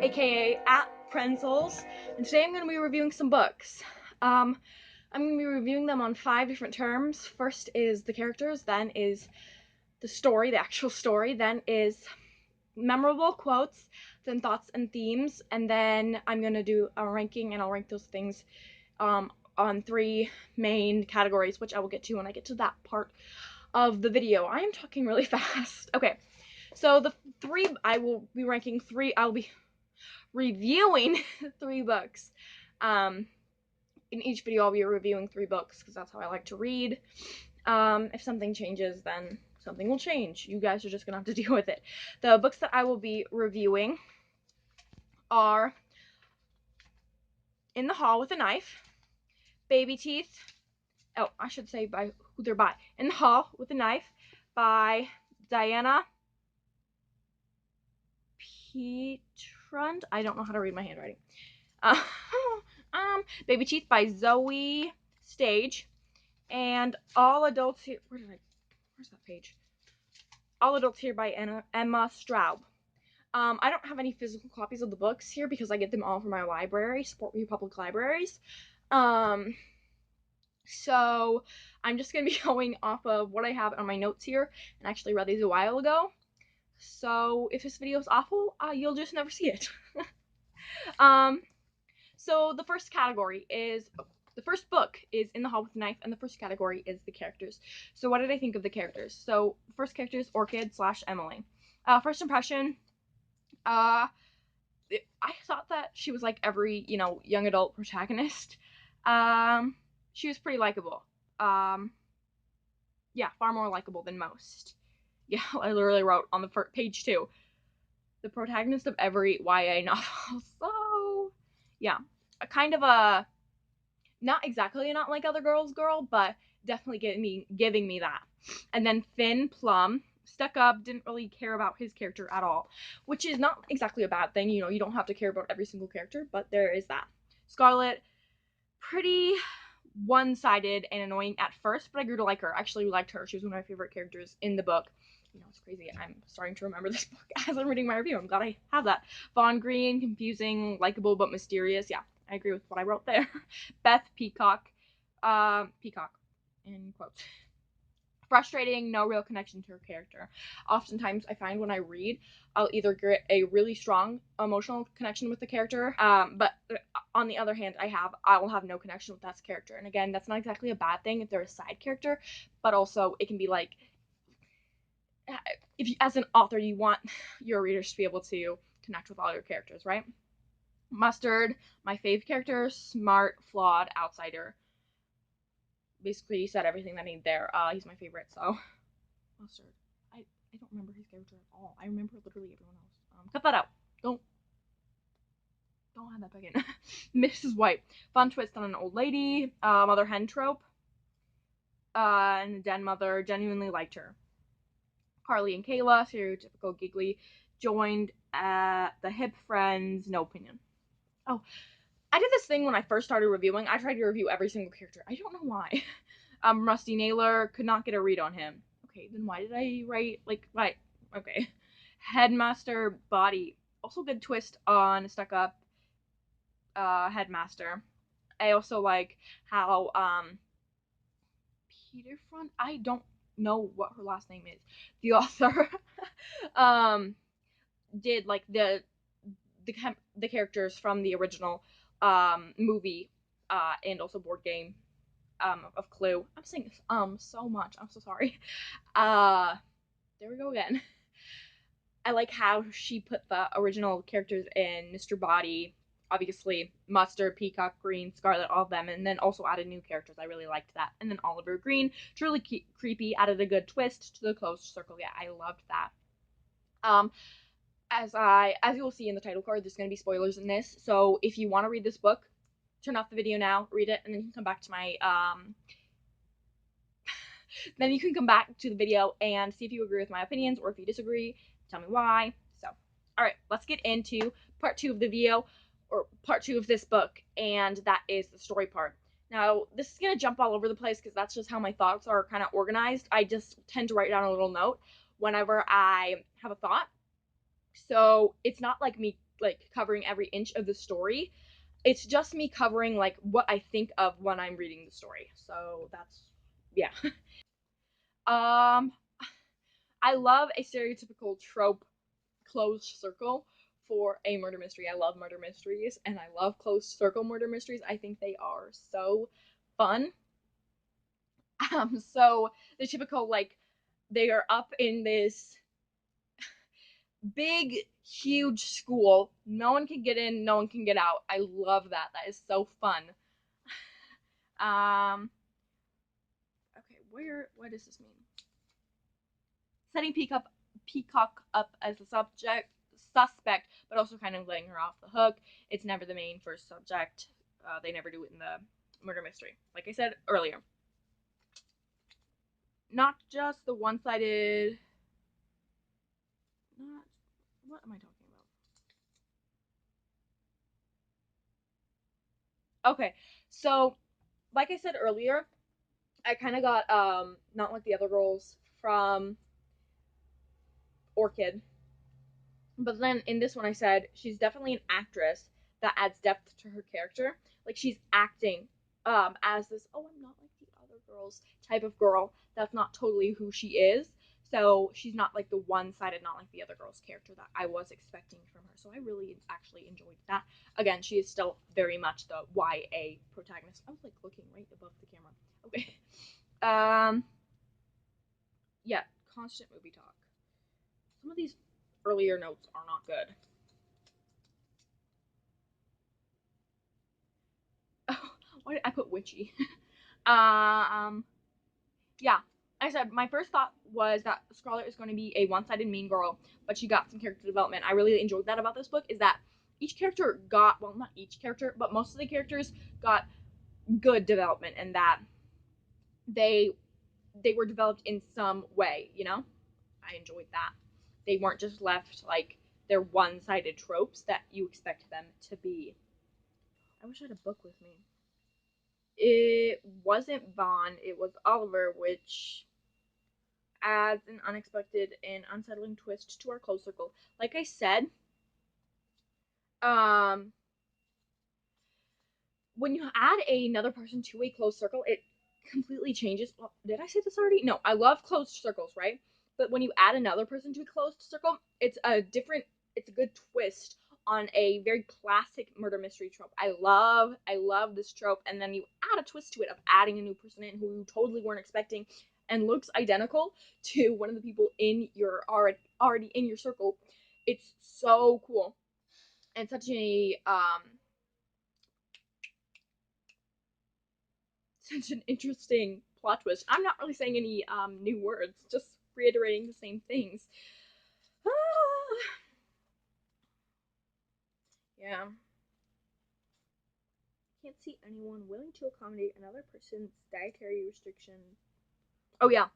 aka at Prenzels, and today I'm going to be reviewing some books. I'm going to be reviewing them on 5 different terms. First is the characters, then is the story, the actual story, then is memorable quotes, then thoughts and themes, and then I'm going to do a ranking, and I'll rank those things on 3 main categories, which I will get to when I get to that part of the video. I am talking really fast. Okay, so I'll be reviewing 3 books. In each video I'll be reviewing 3 books because that's how I like to read. If something changes, then something will change. You guys are just gonna have to deal with it. The books that I will be reviewing are In the Hall with a Knife, Baby Teeth. Oh, I should say by who they're by. In the Hall with a Knife by Diana Peterfreund. I don't know how to read my handwriting. Baby Teeth by Zoje Stage, and All Adults Here. Where's that page? All Adults Here by Emma Straub. I don't have any physical copies of the books here because I get them all from my library, Support Me Public Libraries. So I'm just gonna be going off of what I have on my notes here, and I actually read these a while ago. So if this video is awful, you'll just never see it. So the first book is In the Hall with a Knife, and the first category is the characters. So what did I think of the characters? So first character is Orchid / Emily. First impression, I thought that she was like every, young adult protagonist. She was pretty likable. Yeah, far more likable than most. Yeah, I literally wrote on the first page 2, the protagonist of every YA novel. So, yeah, a kind of a, not exactly a not like other girls girl, but definitely giving me that. And then Finn Plum, stuck up, didn't really care about his character at all, which is not exactly a bad thing. You don't have to care about every single character, but there is that. Scarlet, pretty one-sided and annoying at first, but I grew to like her. I actually liked her. She was one of my favorite characters in the book. It's crazy. I'm starting to remember this book as I'm reading my review. I'm glad I have that. Vaughn Green, confusing, likable, but mysterious. Yeah, I agree with what I wrote there. Beth Peacock, Peacock, in quotes. Frustrating, no real connection to her character. Oftentimes, I find when I read, I'll either get a really strong emotional connection with the character, but on the other hand, I will have no connection with that character. And again, that's not exactly a bad thing if they're a side character, but also it can be like, if you, as an author, you want your readers to be able to connect with all your characters, right? Mustard, my fave character, smart, flawed, outsider. Basically, he said everything that I need there. He's my favorite, so. Mustard. I don't remember his character at all. I remember literally everyone else. Cut that out. Don't have that back in. Mrs. White. Fun twist on an old lady. Mother hen trope. And the den mother, genuinely liked her. Carly and Kayla, stereotypical giggly, joined the hip friends, no opinion. Oh, I did this thing when I first started reviewing. I tried to review every single character. I don't know why. Rusty Naylor, could not get a read on him. Okay, then why did I write, why? Okay. Headmaster Body. Also good twist on stuck up Headmaster. I also like how, Peterfreund, I don't know what her last name is. The author, did, like, the characters from the original movie and also board game of Clue. I'm saying so much. I'm so sorry. There we go again. I like how she put the original characters in Mr. Body, obviously Mustard, Peacock, Green, Scarlet, all of them, and then also added new characters. I really liked that. And then Oliver Green, truly creepy, added a good twist to the closed circle. Yeah, I loved that. As you will see in the title card, there's going to be spoilers in this, so if you want to read this book, turn off the video now, read it, and then you can come back to my, then you can come back to the video and see if you agree with my opinions, or if you disagree, tell me why. So, alright, let's get into part 2 of the video, or part 2 of this book, and that is the story part. Now, this is going to jump all over the place, because that's just how my thoughts are kind of organized. I just tend to write down a little note whenever I have a thought. So it's not like me like covering every inch of the story. It's just me covering like what I think of when I'm reading the story. So that's, yeah. um I love a stereotypical trope closed circle for a murder mystery. I love murder mysteries and I love closed circle murder mysteries. I think they are so fun. So the typical, like, they are up in this big, huge school. No one can get in, no one can get out. I love that. That is so fun. Okay, what does this mean? Setting Peacock up as a suspect, but also kind of letting her off the hook. It's never the main first subject. They never do it in the murder mystery. Like I said earlier, not just the one-sided. Not what am I talking about? Okay, so like I said earlier, I kind of got Not Like the Other Girls from Orchid. But then in this one, I said she's definitely an actress that adds depth to her character. Like she's acting as this, oh, I'm not like the other girls type of girl. That's not totally who she is. So she's not like the one-sided, not like the other girls character that I was expecting from her. So I really actually enjoyed that. Again, she is still very much the YA protagonist. I was like looking right above the camera. Okay. Yeah, constant movie talk. Some of these earlier notes are not good. Oh, why did I put witchy? Yeah. I said my first thought was that Scarlet is going to be a one-sided mean girl, but she got some character development. I really enjoyed that about this book, is that each character got, well, not each character, but most of the characters got good development, and that they were developed in some way, you know? I enjoyed that. They weren't just left like they're one-sided tropes that you expect them to be. I wish I had a book with me. It wasn't Vaughn, it was Oliver, which adds an unexpected and unsettling twist to our close circle. Like I said, um, when you add another person to a closed circle, it completely changes. Well, did I say this already? No, I love closed circles, right? But when you add another person to a closed circle, it's a good twist on a very classic murder mystery trope. I love this trope, and then you add a twist to it of adding a new person in who you totally weren't expecting and looks identical to one of the people in your already in your circle. It's so cool and such an interesting plot twist. I'm not really saying any new words, just reiterating the same things. Yeah. Can't see anyone willing to accommodate another person's dietary restriction. Oh yeah.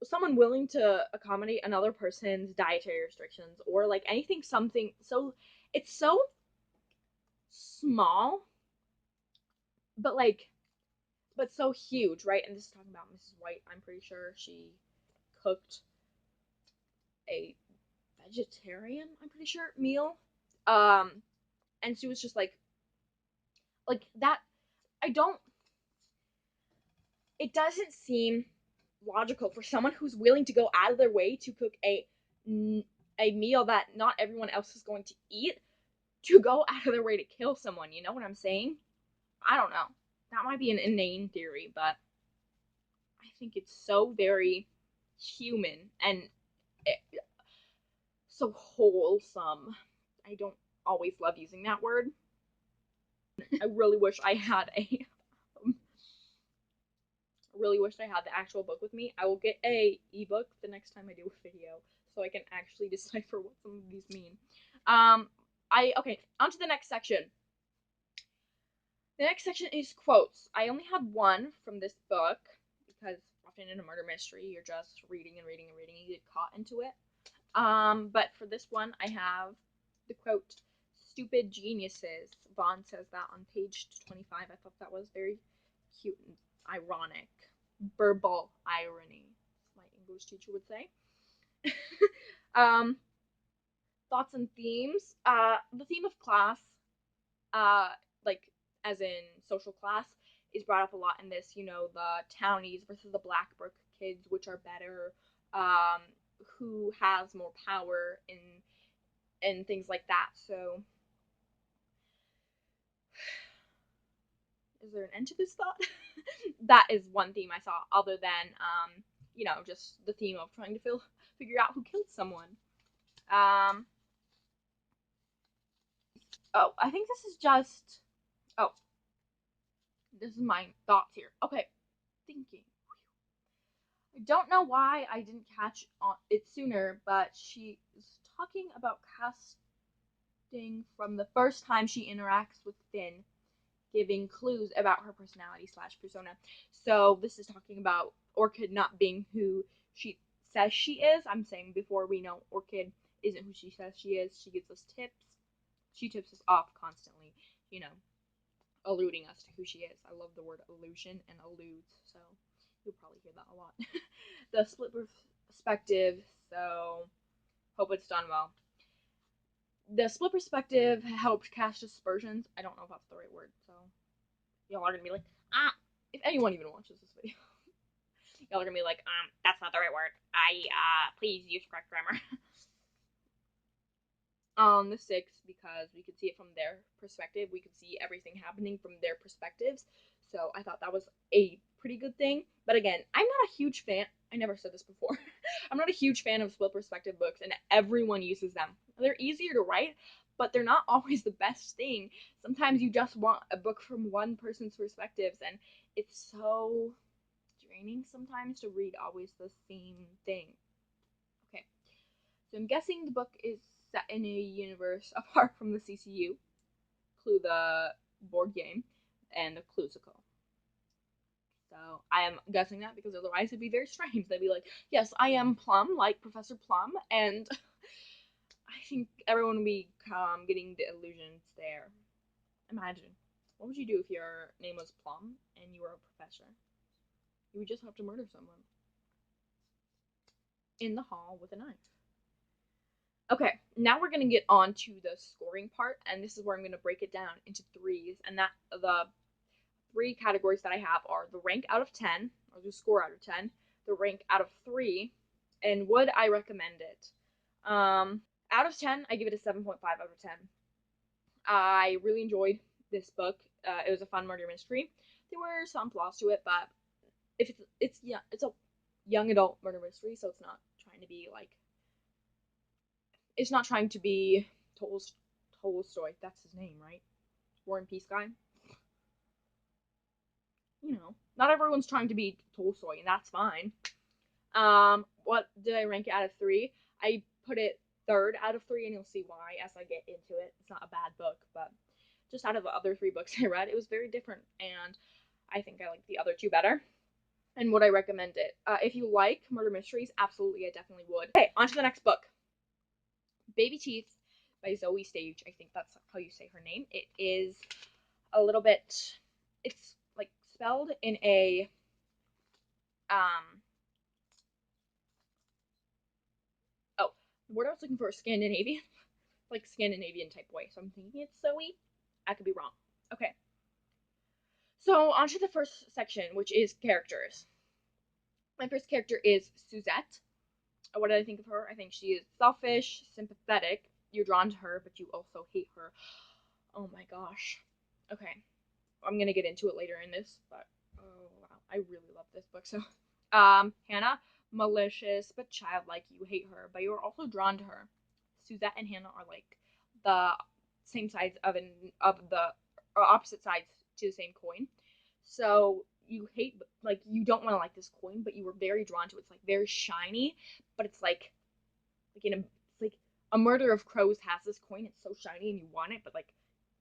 Someone willing to accommodate another person's dietary restrictions or like anything something so it's so small but like but so huge, right? And this is talking about Mrs. White. I'm pretty sure she cooked a vegetarian, I'm pretty sure, meal. And she was just like that. I don't It doesn't seem logical for someone who's willing to go out of their way to cook a meal that not everyone else is going to eat to go out of their way to kill someone. You know what I'm saying? I don't know. That might be an inane theory, but I think it's so very human and so wholesome. I don't always love using that word. I really wish I had the actual book with me. I will get a ebook the next time I do a video so I can actually decipher what some of these mean. Okay, on to the next section. The next section is quotes. I only have one from this book because often in a murder mystery you're just reading and reading and reading and you get caught into it. But for this one I have the quote, "Stupid geniuses." Vaughn says that on page 25. I thought that was very cute and ironic. Verbal irony, my English teacher would say. um, thoughts and themes. The theme of class, like as in social class, is brought up a lot in this. You know, the townies versus the Blackbrook kids, which are better, who has more power and things like that. So, is there an end to this thought? That is one theme I saw, other than you know, just the theme of trying to figure out who killed someone. Oh, I think this is just. Oh, this is my thoughts here. Okay, thinking. I don't know why I didn't catch it sooner, but she is talking about casting from the first time she interacts with Finn, giving clues about her personality / persona. So this is talking about Orchid not being who she says she is. I'm saying before we know Orchid isn't who she says she is. She gives us tips. She tips us off constantly, you know, alluding us to who she is. I love the word illusion and alludes, so you'll probably hear that a lot. The split perspective, so hope it's done well. The split perspective helped cast aspersions. I don't know if that's the right word, so y'all are gonna be like, if anyone even watches this video, y'all are gonna be like, that's not the right word. Please use correct grammar. On the 6th, because we could see it from their perspective. We could see everything happening from their perspectives. So I thought that was a pretty good thing. But again, I'm not a huge fan. I never said this before. I'm not a huge fan of split perspective books, and everyone uses them. They're easier to write, but they're not always the best thing. Sometimes you just want a book from one person's perspectives, and it's so draining sometimes to read always the same thing. Okay, so I'm guessing the book is set in a universe apart from the CCU, Clue the board game, and the Cluesicle. So I am guessing that because otherwise it'd be very strange. They'd be like, yes, I am Plum, like Professor Plum, and I think everyone would be getting the illusions there. Imagine. What would you do if your name was Plum and you were a professor? You would just have to murder someone. In the hall with a knife. Okay, now we're gonna get on to the scoring part, and this is where I'm gonna break it down into threes, and that the 3 categories that I have are the rank out of 10, or the score out of 10, the rank out of 3, and would I recommend it? Out of 10, I give it a 7.5 out of 10. I really enjoyed this book. It was a fun murder mystery. There were some flaws to it, but if it's a young adult murder mystery, so it's not trying to be like. It's not trying to be Tolstoy. That's his name, right? War and Peace guy. You know, not everyone's trying to be Tolstoy, and that's fine. What did I rank it out of 3? I put it 3rd out of 3, and you'll see why as I get into it. It's not a bad book, but just out of the other 3 books I read, it was very different, and I think I like the other 2 better. And would I recommend it? If you like murder mysteries, absolutely, I definitely would. Okay, on to the next book. Baby Teeth by Zoje Stage. I think that's how you say her name. It is a little bit, it's like spelled in a the word I was looking for is Scandinavian, like Scandinavian type way. So I'm thinking it's Zoe. I could be wrong. Okay. So on to the first section, which is characters. My first character is Suzette. What did I think of her? I think she is selfish, sympathetic. You're drawn to her, but you also hate her. Oh my gosh. Okay. I'm gonna get into it later in this, but oh wow, I really love this book. So, Hannah, malicious but childlike. You hate her, but you're also drawn to her. Suzette and Hannah are like the same sides of the or opposite sides to the same coin. So you hate, like, you don't want to like this coin, but you were very drawn to it. It's like very shiny, but it's like it's like a murder of crows has this coin. It's so shiny and you want it, but like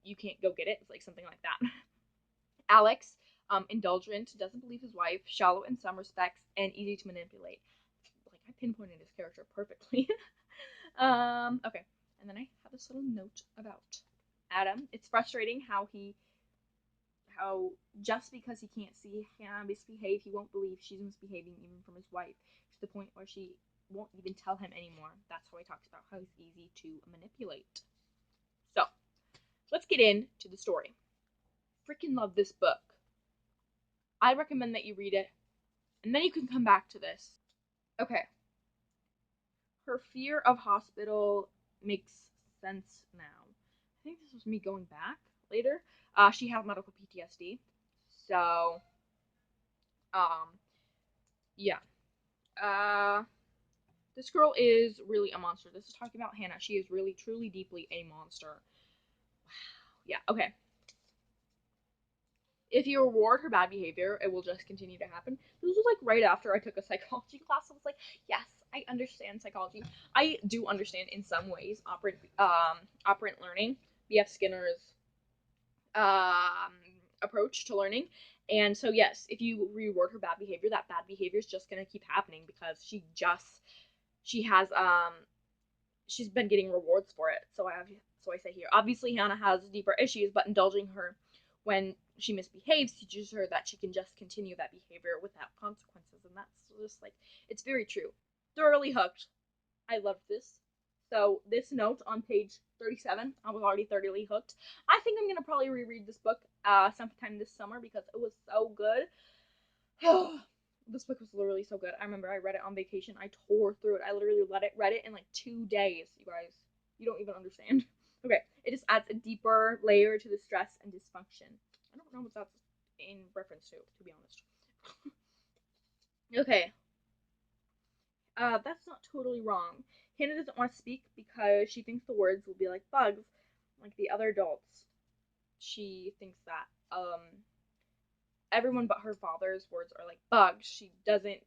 you can't go get it. It's like something like that. Alex, indulgent, doesn't believe his wife, shallow in some respects, and easy to manipulate. Like, I pinpointed his character perfectly. Okay, and then I have this little note about Adam. It's frustrating how just because he can't see Hannah misbehave, he won't believe she's misbehaving even from his wife, to the point where she won't even tell him anymore. That's how he talks about how he's easy to manipulate. So, let's get into the story. Freaking love this book. I recommend that you read it, and then you can come back to this. Okay. Her fear of hospital makes sense now. I think this was me going back later. She had medical PTSD. So, yeah. This girl is really a monster. This is talking about Hannah. She is really, truly, deeply a monster. Wow. Yeah, okay. If you reward her bad behavior, it will just continue to happen. This was like right after I took a psychology class. I was like, yes, I understand psychology. I do understand in some ways operant learning, B.F. Skinner's approach to learning. And so yes, if you reward her bad behavior, that bad behavior is just gonna keep happening because she's been getting rewards for it. So I say here, obviously Hannah has deeper issues, but indulging her when she misbehaves teaches her that she can just continue that behavior without consequences, and that's just like, it's very true. Thoroughly hooked. I loved this. So this note on page 37, I was already thoroughly hooked. I think I'm gonna probably reread this book sometime this summer because it was so good. This book was literally so good. I remember I read it on vacation. I tore through it. I literally read it in like 2 days, you guys. You don't even understand. Okay, it just adds a deeper layer to the stress and dysfunction. I don't know what that's in reference to be honest. Okay. That's not totally wrong. Hannah doesn't want to speak because she thinks the words will be like bugs, like the other adults. She thinks that everyone but her father's words are like bugs. She doesn't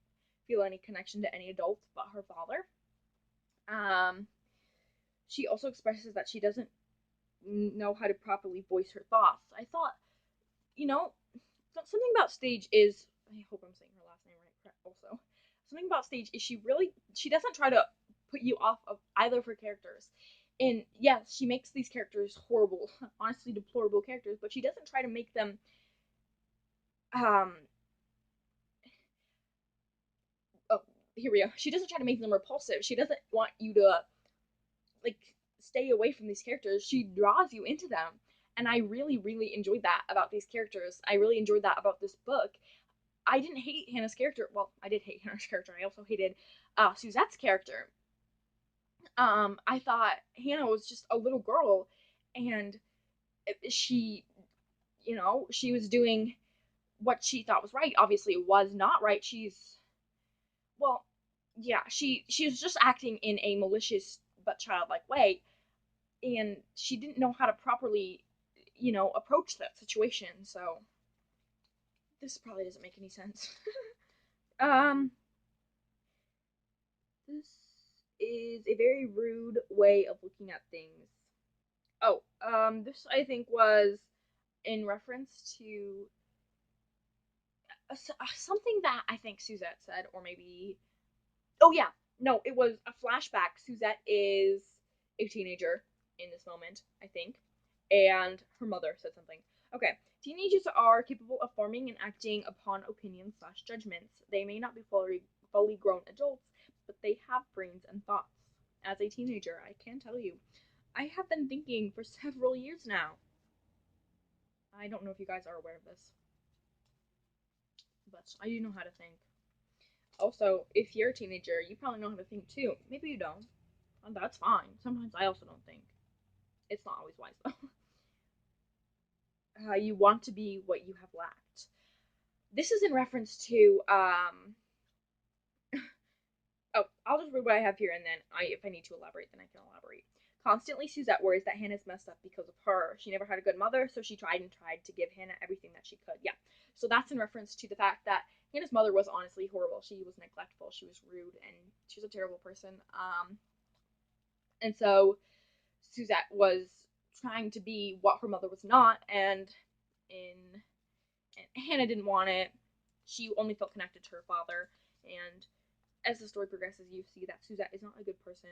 feel any connection to any adult but her father. She also expresses that she doesn't know how to properly voice her thoughts. I thought, something about Stage is, I hope I'm saying her last name right also. Something about Stage is she doesn't try to put you off of either of her characters. And yes, she makes these characters horrible, honestly deplorable characters, but she doesn't try to make them oh, here we go. She doesn't try to make them repulsive. She doesn't want you to like stay away from these characters. She draws you into them. And I really, really enjoyed that about these characters. I really enjoyed that about this book. I didn't hate Hannah's character. Well, I did hate Hannah's character. I also hated Suzette's character. I thought Hannah was just a little girl, and she, she was doing what she thought was right. Obviously, it was not right. Well, yeah, she was just acting in a malicious but childlike way, and she didn't know how to properly, approach that situation. So this probably doesn't make any sense. This is a very rude way of looking at things. Oh, this I think was in reference to something that I think Suzette said, or maybe, oh yeah, no, it was a flashback. Suzette is a teenager in this moment, I think, and her mother said something. Okay, teenagers are capable of forming and acting upon opinions/judgments. They may not be fully grown adults, but they have brains and thoughts. As a teenager, I can tell you, I have been thinking for several years now. I don't know if you guys are aware of this, but I do know how to think. Also, if you're a teenager, you probably know how to think too. Maybe you don't. And that's fine. Sometimes I also don't think. It's not always wise though. You want to be what you have lacked. This is in reference to oh, I'll just read what I have here, and then if I need to elaborate, then I can elaborate. Constantly, Suzette worries that Hannah's messed up because of her. She never had a good mother, so she tried and tried to give Hannah everything that she could. Yeah, so that's in reference to the fact that Hannah's mother was honestly horrible. She was neglectful, she was rude, and she was a terrible person. And so Suzette was trying to be what her mother was not, and Hannah didn't want it. She only felt connected to her father, and as the story progresses, you see that Suzette is not a good person.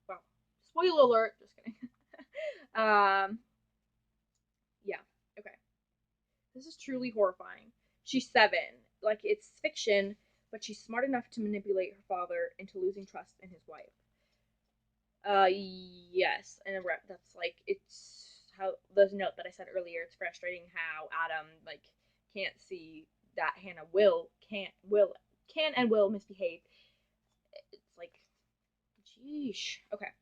Well, spoiler alert. Just kidding. Yeah. Okay. This is truly horrifying. She's 7. Like, it's fiction, but she's smart enough to manipulate her father into losing trust in his wife. Yes, and that's like, it's how the note that I said earlier. It's frustrating how Adam like can't see that Hannah can and will misbehave. It's like, sheesh. Okay,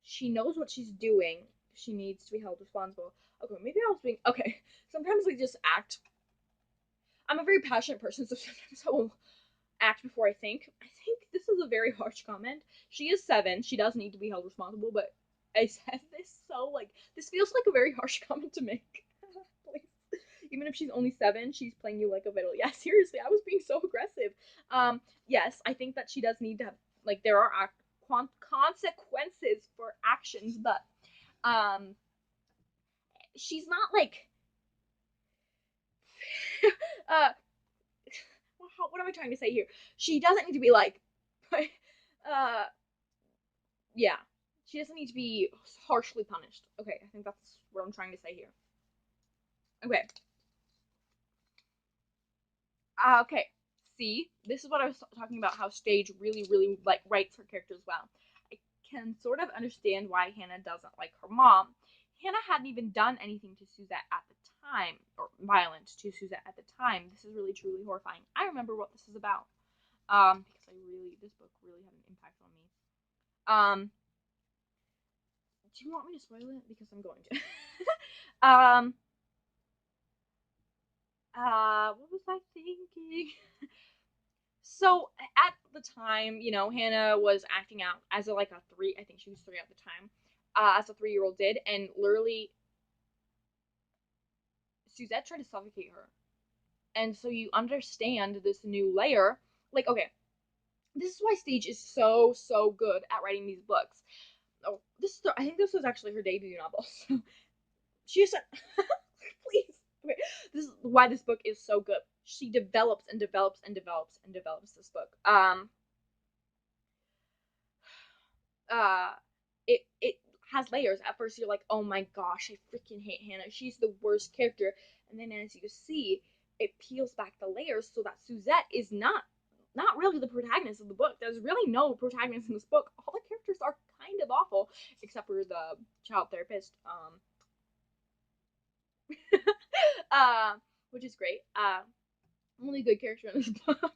she knows what she's doing. She needs to be held responsible. Okay, maybe I was being okay. Sometimes I just act. I'm a very passionate person, so sometimes I will act before I think. I think this is a very harsh comment. She is 7. She does need to be held responsible, but I said this so, like, this feels like a very harsh comment to make. Even if she's only 7, she's playing you like a fiddle. Yeah, seriously, I was being so aggressive. Yes, I think that she does need to have, like, there are consequences for actions, but, she's not, like, uh, what am I trying to say here? She doesn't need to be, like, yeah, she doesn't need to be harshly punished. Okay, I think that's what I'm trying to say here. Okay. Okay. See, this is what I was talking about, how Stage really, really, like, writes her characters well. I can sort of understand why Hannah doesn't like her mom. Hannah hadn't even done anything to Suzette at the time, or violent to Suzette at the time. This is really, truly horrifying. I remember what this is about, because this book really had an impact on me. Do you want me to spoil it? Because I'm going to. What was I thinking? So at the time, Hannah was acting out as a 3. I think she was 3 at the time, as a 3-year-old did, and literally Suzette tried to suffocate her. And so you understand this new layer. Like, okay, this is why Stage is so, so good at writing these books. Oh, I think this was actually her debut novel. So she just said, please. Okay. This is why this book is so good. She develops and develops and develops and develops this book. It has layers. At first you're like, oh my gosh, I freaking hate Hannah. She's the worst character. And then as you see, it peels back the layers so that Suzette is not really the protagonist of the book. There's really no protagonist in this book. All the characters are kind of awful, except for the child therapist. Which is great. Only good character in this book.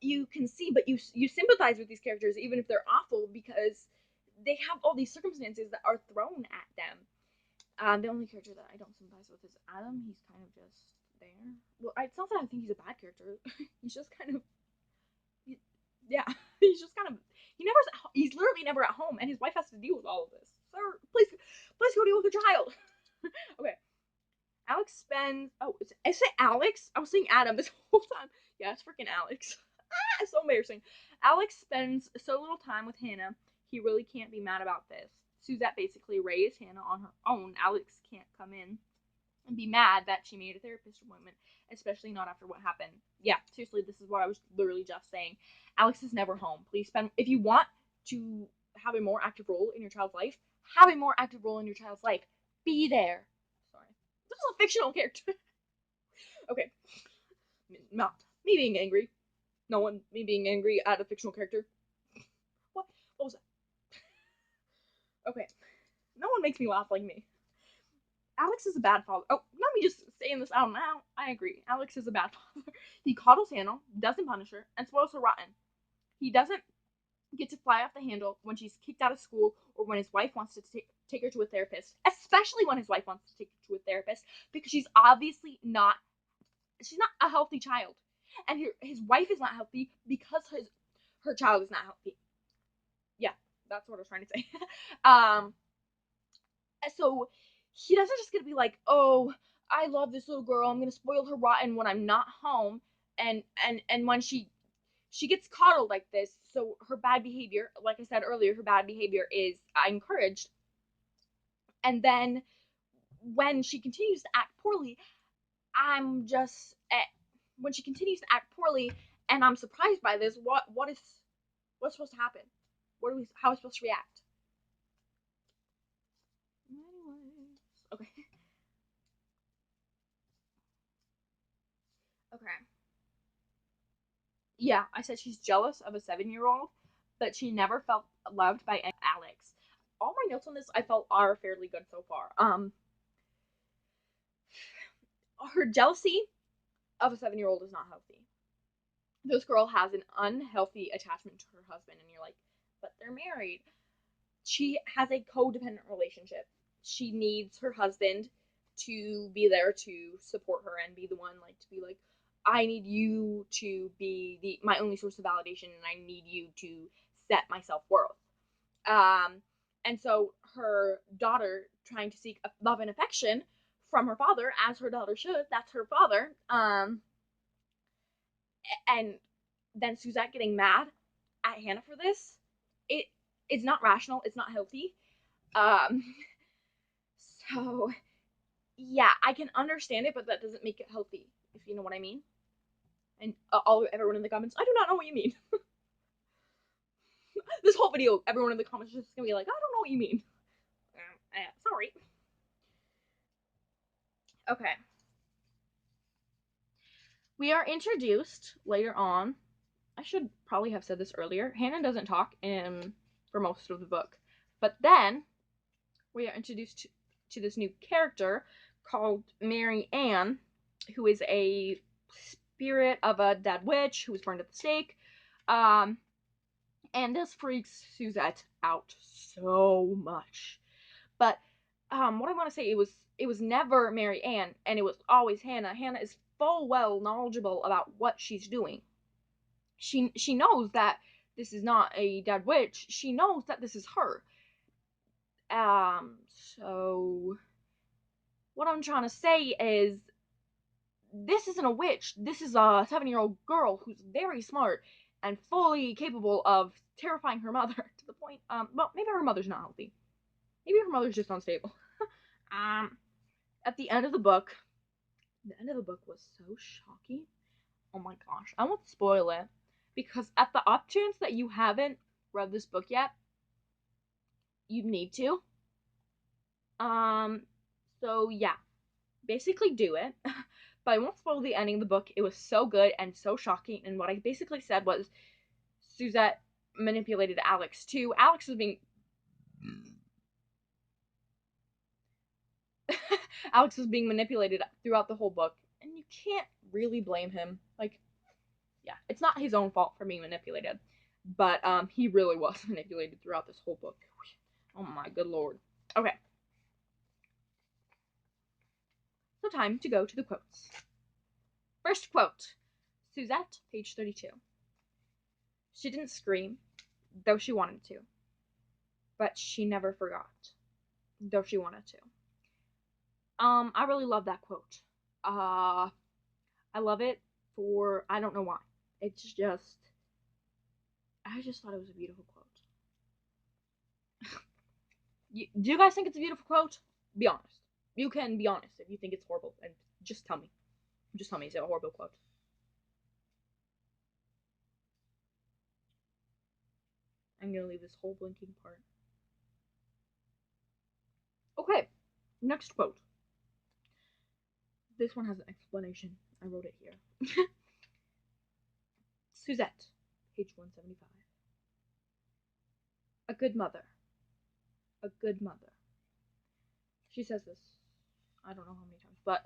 You can see, but you sympathize with these characters even if they're awful, because they have all these circumstances that are thrown at them. The only character that I don't sympathize with is Adam. He's kind of just there. Well, it's not that I think he's a bad character. He's just kind of, yeah. He's just kind of, he's literally never at home, and his wife has to deal with all of this. Sir, please go deal with your child. Okay. Alex spends. Oh, I say Alex. I was saying Adam this whole time. Yeah, it's freaking Alex. It's so embarrassing. Alex spends so little time with Hannah. He really can't be mad about this. Suzette basically raised Hannah on her own. Alex can't come in and be mad that she made a therapist appointment, especially not after what happened. Yeah, seriously, this is what I was literally just saying. Alex is never home. Please spend. If you want to have a more active role in your child's life, have a more active role in your child's life. Be there. Sorry. This is a fictional character. Okay. Not me being angry. No one me being angry at a fictional character. What was that? Okay. No one makes me laugh like me. Alex is a bad father. Oh, let me just saying this out now. I agree. Alex is a bad father. He coddles Hannah, doesn't punish her, and spoils her rotten. He doesn't get to fly off the handle when she's kicked out of school, or when his wife wants to take her to a therapist, especially when his wife wants to take her to a therapist, because she's obviously not a healthy child, and his wife is not healthy because her child is not healthy. Yeah, that's what I was trying to say. So he doesn't just get to be like, oh, I love this little girl, I'm gonna spoil her rotten when I'm not home, and when she gets coddled like this, so her bad behavior, like I said earlier, her bad behavior is encouraged. And then when she continues to act poorly, when she continues to act poorly, and I'm surprised by this, what's supposed to happen? How are we supposed to react? Anyways, okay. Yeah, I said she's jealous of a 7-year-old, but she never felt loved by Alex. All my notes on this I felt are fairly good so far. Her jealousy of a 7-year-old is not healthy. This girl has an unhealthy attachment to her husband, and you're like, but they're married. She has a codependent relationship. She needs her husband to be there to support her and be the one, like, to be like, I need you to be my only source of validation, and I need you to set my self-worth. And so her daughter trying to seek love and affection from her father, as her daughter should, that's her father, and then Suzette getting mad at Hannah for this, it's not rational, it's not healthy. Um, so yeah, I can understand it, but that doesn't make it healthy, if you know what I mean. And everyone in the comments, I do not know what you mean. This whole video, everyone in the comments is just gonna be like, I don't know what you mean. Sorry. Okay. We are introduced later on. I should probably have said this earlier. Hannah doesn't talk for most of the book, but then we are introduced to this new character called Mary Ann, who is a spirit of a dead witch who was burned at the stake. And this freaks Suzette out so much. But what I want to say, it was never Mary Ann, and it was always Hannah. Hannah is full well knowledgeable about what she's doing. She knows that this is not a dead witch. She knows that this is her. So what I'm trying to say is, this isn't a witch. This is a 7-year-old girl who's very smart and fully capable of terrifying her mother to the point. Well, maybe her mother's not healthy. Maybe her mother's just unstable. At the end of the book was so shocking. Oh my gosh, I won't spoil it, because at the off chance that you haven't read this book yet, you need to. So yeah, basically do it. But I won't spoil the ending of the book. It was so good and so shocking, and what I basically said was Suzette manipulated Alex too. Alex was being Alex was being manipulated throughout the whole book, and you can't really blame him. Like, yeah, it's not his own fault for being manipulated, but he really was manipulated throughout this whole book. Oh my good lord. Okay. So time to go to the quotes. First quote. Suzette, page 32. She didn't scream, though she wanted to. But she never forgot, though she wanted to. I really love that quote. I love it for, I don't know why. It's just, I just thought it was a beautiful quote. Do you guys think it's a beautiful quote? Be honest. You can be honest if you think it's horrible, and just tell me. Just tell me, is it a horrible quote? I'm gonna leave this whole blinking part. Okay, next quote. This one has an explanation. I wrote it here. Suzette, page 175. A good mother. A good mother. She says this, I don't know how many times, but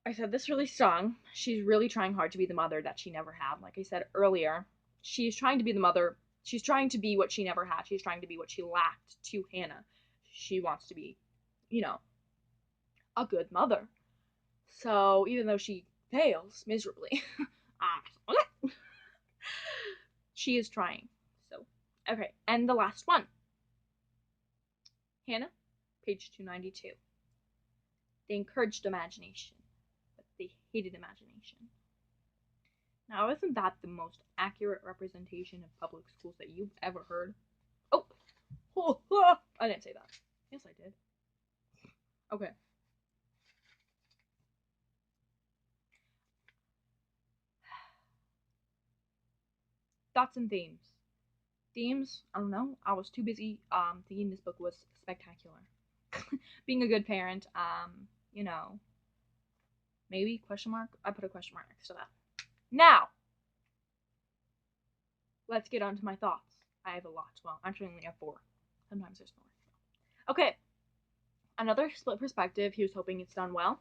I said this really strong. She's really trying hard to be the mother that she never had. Like I said earlier, she's trying to be the mother. She's trying to be what she never had. She's trying to be what she lacked to Hannah. She wants to be, a good mother. So even though she fails miserably, she is trying. So, okay. And the last one. Hannah, page 292. They encouraged imagination, but they hated imagination. Now, isn't that the most accurate representation of public schools that you've ever heard? Oh, I didn't say that. Yes, I did. Okay. Thoughts and themes. Themes, I don't know. I was too busy thinking this book was spectacular. Being a good parent, maybe question mark. I put a question mark next to that. Now, let's get on to my thoughts. I have a lot. Well, actually, I only have 4. Sometimes there's more. Okay. Another split perspective. He was hoping it's done well.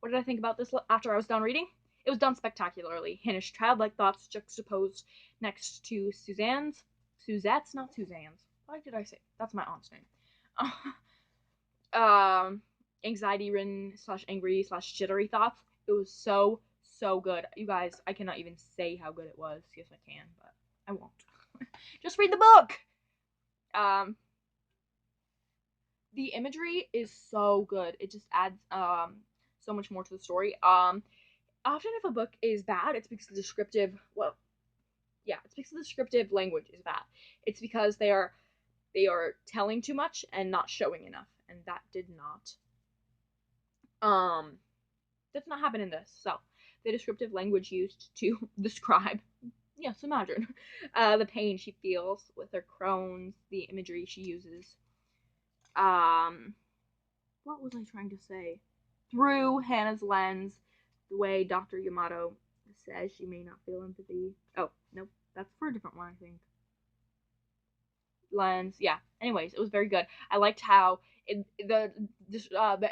What did I think about this after I was done reading? It was done spectacularly. Hannah's childlike thoughts juxtaposed next to Suzette's, not Suzanne's. What did I say? That's my aunt's name. Anxiety-ridden / angry / jittery thoughts. It was so good. You guys, I cannot even say how good it was. Yes, I can, but I won't. Just read the book. The imagery is so good. It just adds so much more to the story. Often if a book is bad, it's because the descriptive language is bad. It's because they are telling too much and not showing enough, and that did not happen in this. So the descriptive language used to describe, yes, imagine the pain she feels with her Crohn's, the imagery she uses. What was I trying to say? Through Hannah's lens, the way Dr. Yamato says she may not feel empathy. Oh, nope, that's for a different one, I think. Lens, yeah. Anyways, it was very good. I liked how the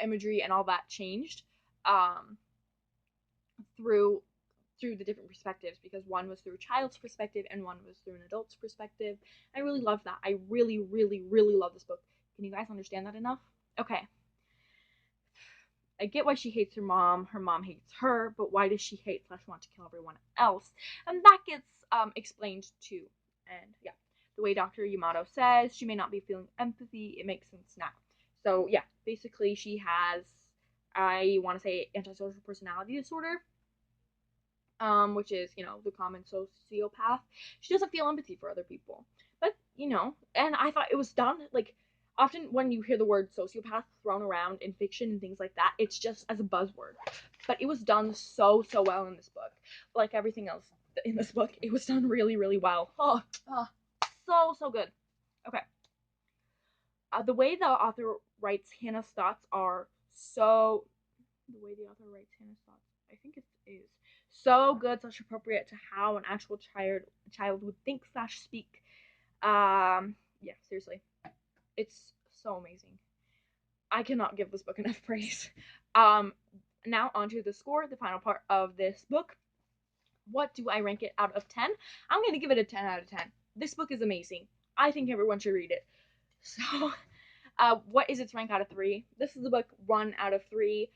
imagery and all that changed through the different perspectives, because one was through a child's perspective and one was through an adult's perspective. I really loved that. I really, really, really love this book. Can you guys understand that enough? Okay. I get why she hates her mom hates her, but why does she hate / want to kill everyone else? And that gets explained too. And yeah, the way Dr. Yamato says she may not be feeling empathy, it makes sense now. So yeah, basically she has, I want to say, antisocial personality disorder, which is, the common sociopath. She doesn't feel empathy for other people. But, and I thought it was done, like, often when you hear the word sociopath thrown around in fiction and things like that, it's just as a buzzword. But it was done so well in this book. Like everything else in this book, it was done really, really well. So good. Okay. The way the author writes Hannah's thoughts I think it is so good, such appropriate to how an actual child would think / speak. Yeah, seriously. It's so amazing. I cannot give this book enough praise. Now onto the score, the final part of this book. What do I rank it out of 10? I'm going to give it a 10 out of 10. This book is amazing. I think everyone should read it. So, what is its rank out of 3? This is the book 1 out of 3.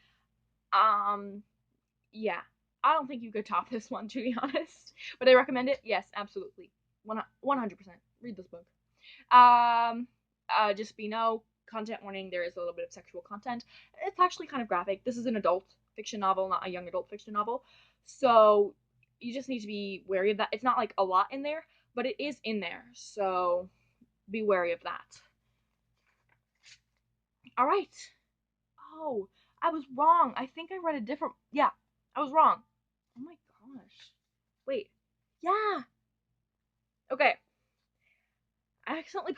Yeah. I don't think you could top this one, to be honest. Would I recommend it? Yes, absolutely. 100%. Read this book. Just content warning, there is a little bit of sexual content. It's actually kind of graphic. This is an adult fiction novel, not a young adult fiction novel. So you just need to be wary of that. It's not like a lot in there, but it is in there. So be wary of that. All right. Oh, I was wrong. I think I read a different... Yeah, I was wrong. Oh my gosh. Wait. Yeah. Okay. I accidentally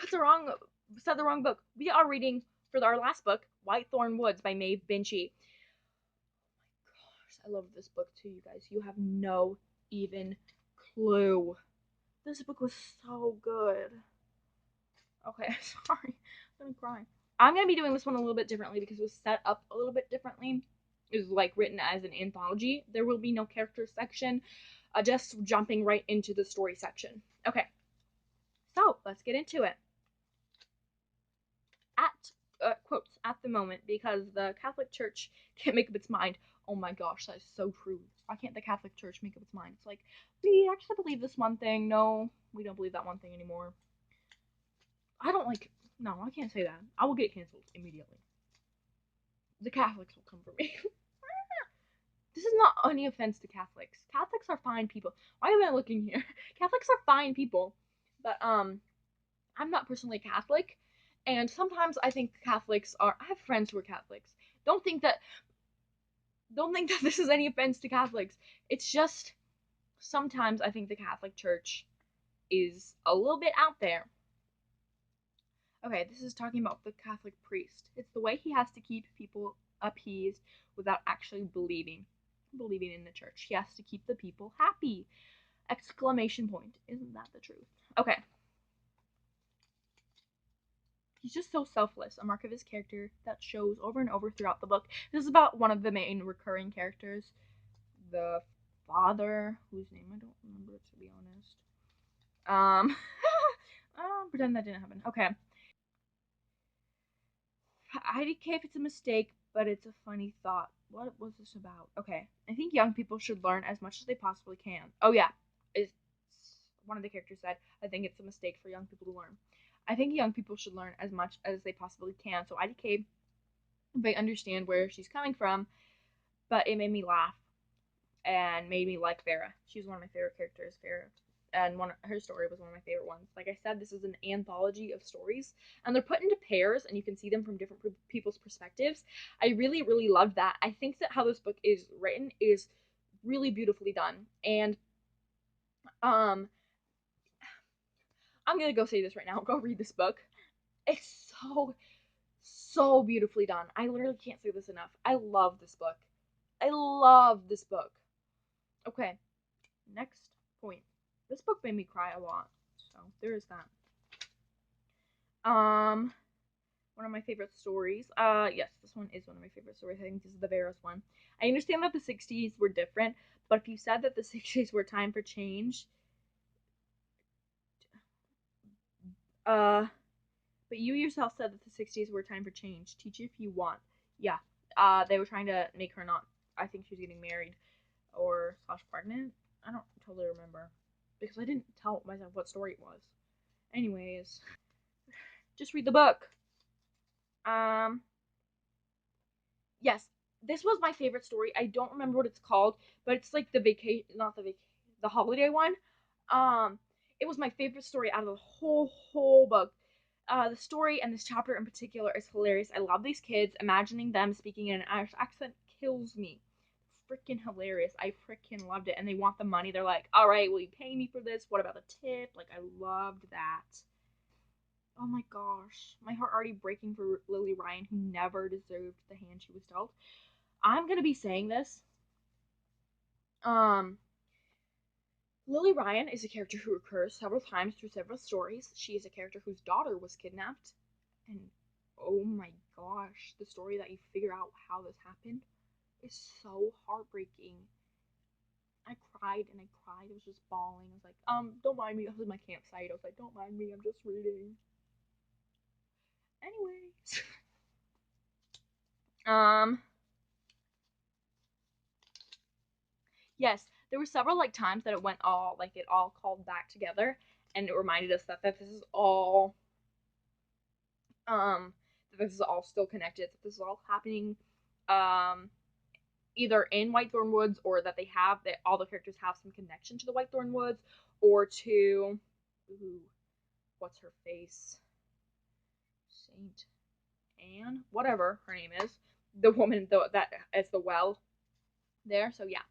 said the wrong book. We are reading, for our last book, Whitethorn Woods by Maeve Binchy. Oh my gosh, I love this book too, you guys. You have no even clue. This book was so good. Okay, sorry. I'm gonna cry. I'm gonna be doing this one a little bit differently because it was set up a little bit differently. It was like written as an anthology. There will be no character section, just jumping right into the story section. Okay, so let's get into it. Quotes, at the moment, because the Catholic Church can't make up its mind. Oh my gosh, that is so true. Why can't the Catholic Church make up its mind? It's like, we actually believe this one thing. No, we don't believe that one thing anymore. No, I can't say that. I will get canceled immediately. The Catholics will come for me. This is not any offense to Catholics. Catholics are fine people. Why am I looking here? Catholics are fine people. But, I'm not personally Catholic. And sometimes I think Catholics are... I have friends who are Catholics. Don't think that this is any offense to Catholics. It's just... Sometimes I think the Catholic Church is a little bit out there. Okay, this is talking about the Catholic priest. It's the way he has to keep people appeased without actually believing. believing in the church. He has to keep the people happy. Exclamation point. Isn't that the truth? Okay. He's just so selfless, a mark of his character that shows over and over throughout the book. This is about one of the main recurring characters, the father, whose name I don't remember, to be honest. Pretend that didn't happen. Okay. IDK if it's a mistake, but it's a funny thought. What was this about? Okay. I think young people should learn as much as they possibly can. Oh, yeah. It's one of the characters said, I think it's a mistake for young people to learn. I think young people should learn as much as they possibly can. So IDK, I understand where she's coming from, but it made me laugh and made me like Vera. She's one of my favorite characters, Vera. And her story was one of my favorite ones. Like I said, this is an anthology of stories, and they're put into pairs, and you can see them from different people's perspectives. I really, really loved that. I think that how this book is written is really beautifully done, and I'm gonna go say this right now. Go read this book. It's so beautifully done. I literally can't say this enough. I love this book. I love this book. Okay, next point. This book made me cry a lot, so there is that. One of my favorite stories. Yes, this one is one of my favorite stories. I think this is the Vera's one. I understand that the 60s were different, but if you said that the 60s were time for change, but you yourself said that the 60s were time for change. Teach if you want. Yeah. They were trying to make her not, I think she was getting married or / pregnant. I don't totally remember because I didn't tell myself what story it was. Anyways, just read the book. Yes, this was my favorite story. I don't remember what it's called, but it's like the holiday one. It was my favorite story out of the whole book. The story and this chapter in particular is hilarious. I love these kids. Imagining them speaking in an Irish accent kills me. Freaking hilarious. I freaking loved it. And they want the money. They're like, all right, will you pay me for this? What about the tip? Like, I loved that. Oh my gosh. My heart already breaking for Lily Ryan, who never deserved the hand she was dealt. I'm going to be saying this. Lily Ryan is a character who recurs several times through several stories. She is a character whose daughter was kidnapped. And oh my gosh, the story that you figure out how this happened is so heartbreaking. I cried and I cried. I was just bawling. I was like, don't mind me. I was in my campsite. I was like, don't mind me. I'm just reading. Anyways. Yes, there were several like times that it all called back together, and it reminded us that this is all that this is all still connected, that this is all happening either in Whitethorn Woods, or that all the characters have some connection to the Whitethorn Woods, or to what's her face? Saint Anne? Whatever her name is. The woman that is the well there. So yeah.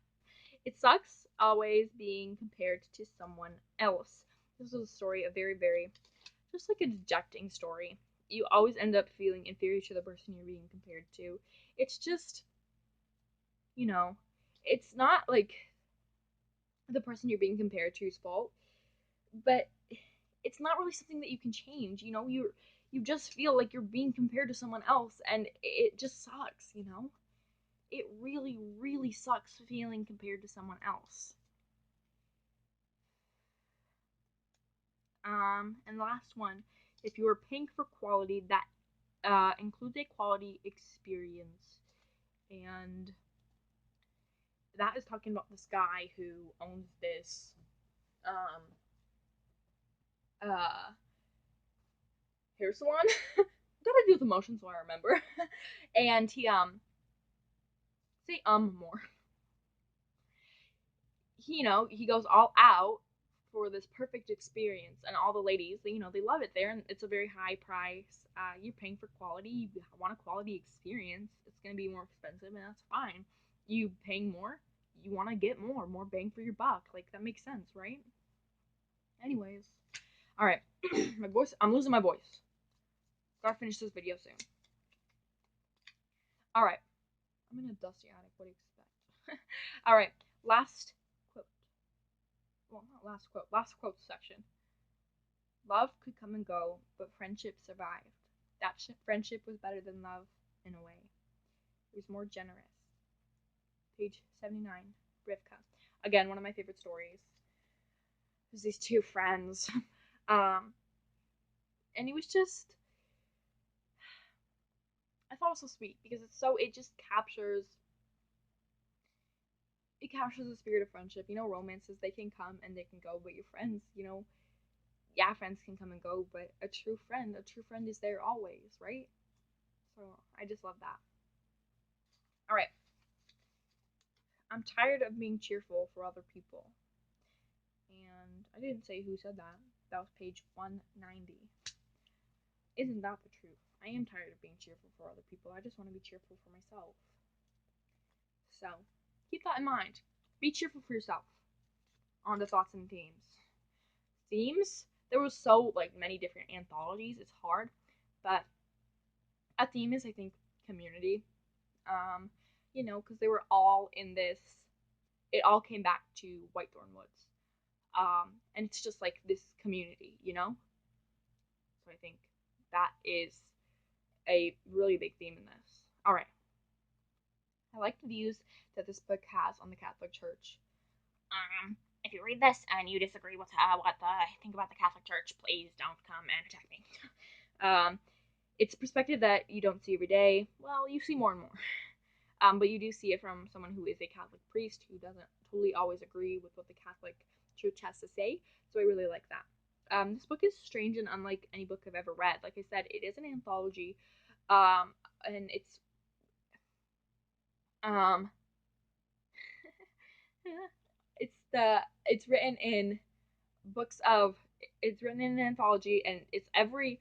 It sucks always being compared to someone else. This is a story, a very, very, just like a dejecting story. You always end up feeling inferior to the person you're being compared to. It's just, it's not like the person you're being compared to's fault, but it's not really something that you can change. You just feel like you're being compared to someone else, and it just sucks, It really, really sucks feeling compared to someone else. And the last one, if you are paying for quality, that includes a quality experience. And that is talking about this guy who owns this hair salon. Gotta do the motion so I remember. And he say more. He goes all out for this perfect experience, and all the ladies, they love it there, and it's a very high price. You're paying for quality. You want a quality experience. It's going to be more expensive, and that's fine. You paying more, you want to get more bang for your buck. Like, that makes sense, right? Anyways, all right. My voice, I'm losing my voice. Gotta finish this video soon. All right, I'm in a dusty attic. What do you expect? All right, last quote. Well, not last quote. Last quote section. Love could come and go, but friendship survived. That friendship was better than love in a way. It was more generous. Page 79, Rivka. Again, one of my favorite stories. There's these two friends. And it was just, I thought it was so sweet because it just captures the spirit of friendship. You know, romances, they can come and they can go, but your friends, you know, yeah, friends can come and go, but a true friend is there always, right? So I just love that. All right. I'm tired of being cheerful for other people. And I didn't say who said that. That was page 190. Isn't that the truth? I am tired of being cheerful for other people. I just want to be cheerful for myself. So, keep that in mind. Be cheerful for yourself. On to thoughts and themes. Themes? There was so, many different anthologies. It's hard. But a theme is, I think, community. You know, because they were all in this. It all came back to Whitethorn Woods. And it's just like this community, you know? So I think that is a really big theme in this. All right. I like the views that this book has on the Catholic Church. If you read this and you disagree with what I think about the Catholic Church, please don't come and attack me. It's a perspective that you don't see every day. Well, you see more and more. But you do see it from someone who is a Catholic priest who doesn't totally always agree with what the Catholic Church has to say. So I really like that. This book is strange and unlike any book I've ever read. Like I said, it is an anthology, and it's written in it's written in an anthology, and it's every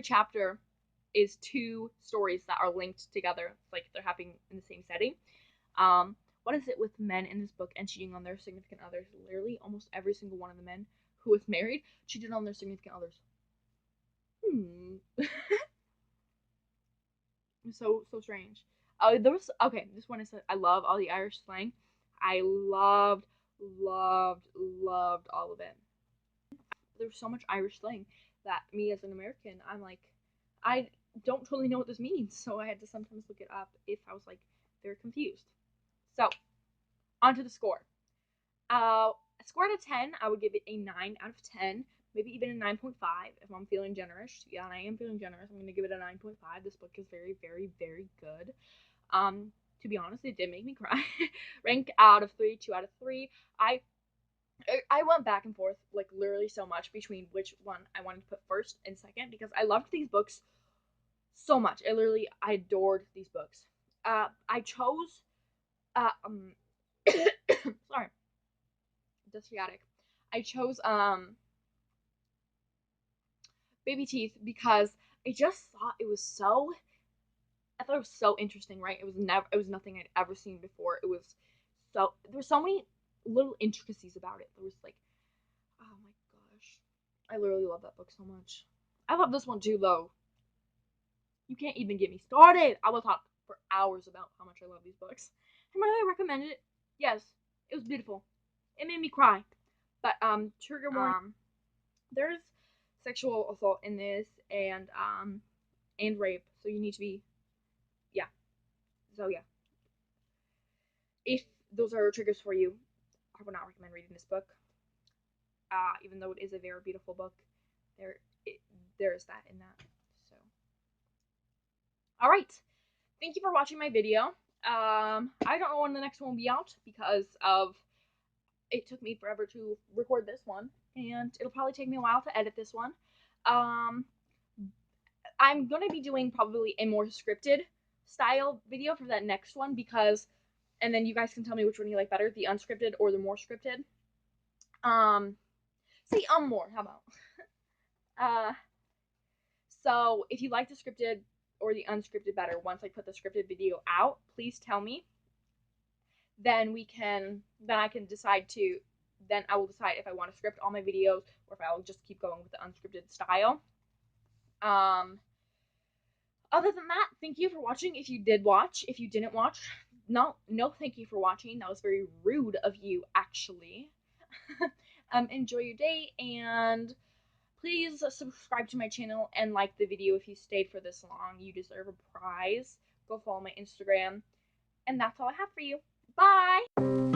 chapter is two stories that are linked together. It's like they're happening in the same setting. What is it with men in this book and cheating on their significant others? Literally, almost every single one of the men who was married cheated on their significant others. So strange. This one is, I love all the Irish slang. I loved all of it. There's so much Irish slang that me as an American, I'm like, I don't totally know what this means, so I had to sometimes look it up if I was very confused. So, on to the score. A score out of 10, I would give it a 9 out of 10, maybe even a 9.5 if I'm feeling generous. Yeah, and I am feeling generous. I'm going to give it a 9.5. This book is very, very, very good. To be honest, it did make me cry. Rank out of 3, 2 out of 3. I went back and forth, literally so much between which one I wanted to put first and second, because I loved these books so much. I adored these books. I chose, sorry, dysphatic. I chose, Baby Teeth because I just thought it was so interesting, right? It was nothing I'd ever seen before. There were so many little intricacies about it. There was oh my gosh. I literally love that book so much. I love this one too, though. You can't even get me started. I will talk for hours about how much I love these books. And whether I recommend it, yes, it was beautiful. It made me cry. But trigger warning. There's sexual assault in this and rape, so you need to be if those are triggers for you, I would not recommend reading this book. Even though it is a very beautiful book, there's that in that. So, all right, thank you for watching my video. I don't know when the next one will be out because it took me forever to record this one, and it'll probably take me a while to edit this one. I'm gonna be doing probably a more scripted style video for that next one and then you guys can tell me which one you like better, the unscripted or the more scripted. Say more, how about? So if you like the scripted or the unscripted better, once I put the scripted video out, please tell me. Then I can decide then I will decide if I want to script all my videos or if I will just keep going with the unscripted style. Other than that, thank you for watching. If you did watch, if you didn't watch, no, thank you for watching. That was very rude of you, actually. Enjoy your day, and please subscribe to my channel and like the video if you stayed for this long. You deserve a prize. Go follow my Instagram. And that's all I have for you. Bye!